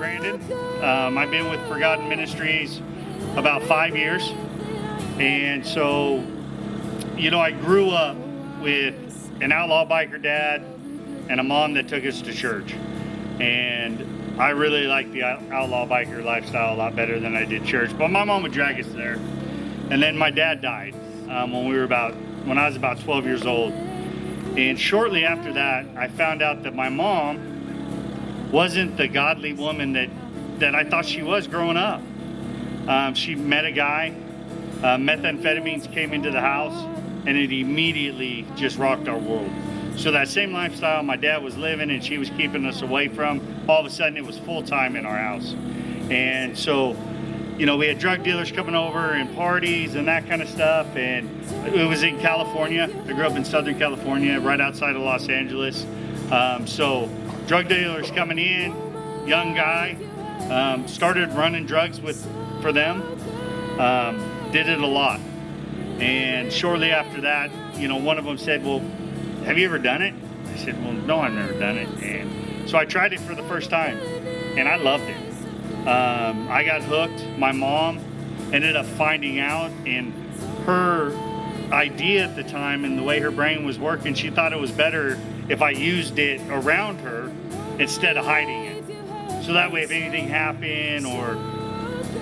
Brandon. I've been with Forgotten Ministries about 5 years. And so, I grew up with an outlaw biker dad and a mom that took us to church. And I really like the outlaw biker lifestyle a lot better than I did church. But my mom would drag us there. And then my dad died when I was about 12 years old. And shortly after that, I found out that my mom wasn't the godly woman that I thought she was growing up. She met a guy, methamphetamines came into the house, and it immediately just rocked our world. So that same lifestyle my dad was living and she was keeping us away from, all of a sudden it was full time in our house. And so, we had drug dealers coming over and parties and that kind of stuff. And it was in California. I grew up in Southern California, right outside of Los Angeles. So drug dealers coming in, young guy, started running drugs for them, did it a lot. And shortly after that, one of them said, well, have you ever done it? I said, well, no, I've never done it. And so I tried it for the first time and I loved it. I got hooked. My mom ended up finding out, and her idea at the time and the way her brain was working, she thought it was better if I used it around her instead of hiding it. So that way if anything happened or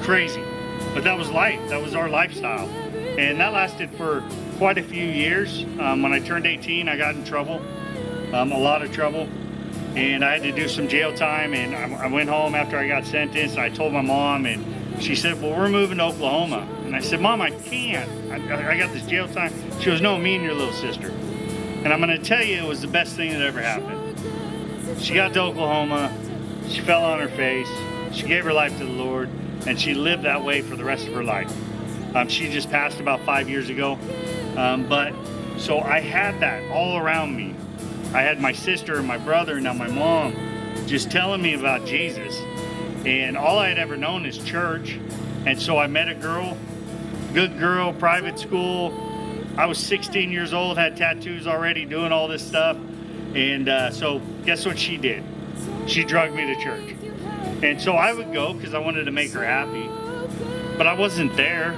crazy. But that was life. That was our lifestyle. And that lasted for quite a few years. When I turned 18, I got in trouble, a lot of trouble. And I had to do some jail time, and I went home after I got sentenced. I told my mom, and she said, well, we're moving to Oklahoma. And I said, Mom, I can't. I got this jail time. She goes, no, me and your little sister. And I'm going to tell you, it was the best thing that ever happened. She got to Oklahoma. She fell on her face. She gave her life to the Lord, and she lived that way for the rest of her life. She just passed about 5 years ago. So I had that all around me. I had my sister and my brother and now my mom just telling me about Jesus. And all I had ever known is church. And so I met a girl, good girl, private school. I was 16 years old, had tattoos already, doing all this stuff. And so guess what she did? She drugged me to church. And so I would go because I wanted to make her happy. But I wasn't there.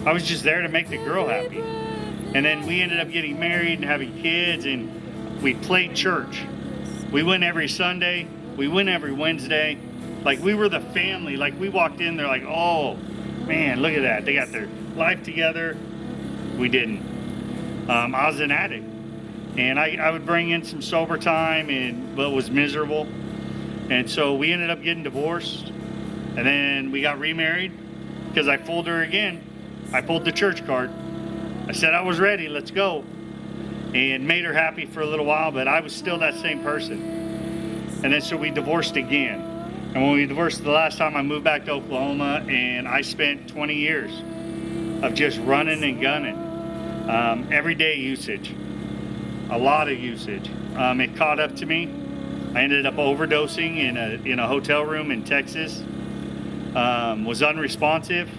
I was just there to make the girl happy. And then we ended up getting married and having kids, and we played church. We went every Sunday. We went every Wednesday. Like, we were the family. Like, we walked in, they're like, oh, man, look at that. They got their life together. We didn't. I was an addict. And I would bring in some sober time, but was miserable. And so we ended up getting divorced. And then we got remarried because I fooled her again. I pulled the church card. I said I was ready, let's go. And made her happy for a little while, but I was still that same person. And then so we divorced again. And when we divorced the last time, I moved back to Oklahoma, and I spent 20 years of just running and gunning. Everyday usage, a lot of usage. It caught up to me. I ended up overdosing in a hotel room in Texas. Was unresponsive.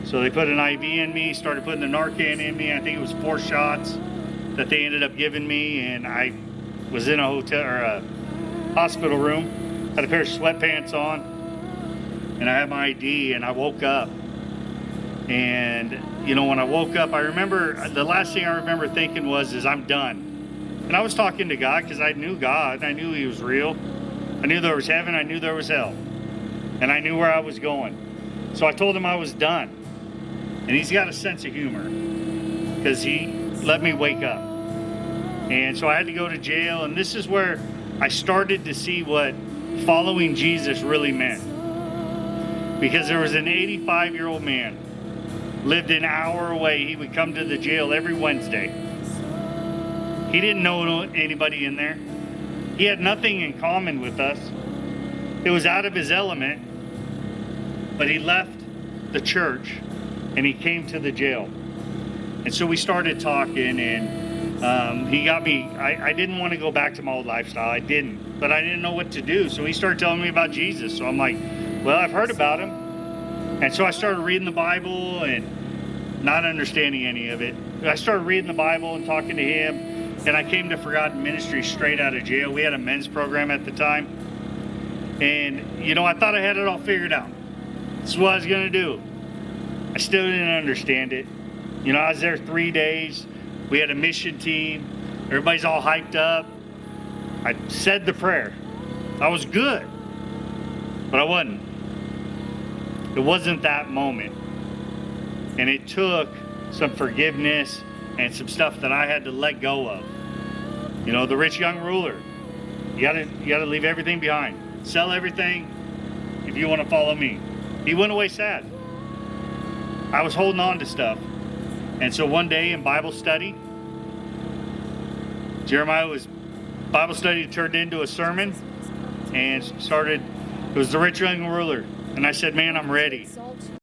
So they put an IV in me, started putting the Narcan in me. I think it was 4 shots that they ended up giving me, and I was in a hotel or a hospital room, had a pair of sweatpants on, and I had my ID, and I woke up. And when I woke up, I remember the last thing I remember thinking was I'm done. And I was talking to God because I knew God. I knew He was real. I knew there was heaven. I knew there was hell, and I knew where I was going. So I told Him I was done. And He's got a sense of humor because He let me wake up. And so I had to go to jail, and this is where I started to see what following Jesus really meant. Because there was an 85-year-old man, lived an hour away. He would come to the jail every Wednesday. He didn't know anybody in there. He had nothing in common with us. It was out of his element, but he left the church and he came to the jail. And so we started talking, and he got me, I didn't want to go back to my old lifestyle. I didn't, but I didn't know what to do. So he started telling me about Jesus. So I'm like, well, I've heard about Him. And so I started reading the Bible and not understanding any of it. I started reading the Bible and talking to him. And I came to Forgotten Ministries straight out of jail. We had a men's program at the time. And, you know, I thought I had it all figured out. This is what I was going to do. I still didn't understand it. You know, I was there 3 days. We had a mission team. Everybody's all hyped up. I said the prayer. I was good, but I wasn't. It wasn't that moment. And it took some forgiveness and some stuff that I had to let go of. You know, the rich young ruler. You gotta leave everything behind. Sell everything if you want to follow me. He went away sad. I was holding on to stuff. And so one day in Bible study, Bible study turned into a sermon and it was the rich young ruler. And I said, man, I'm ready.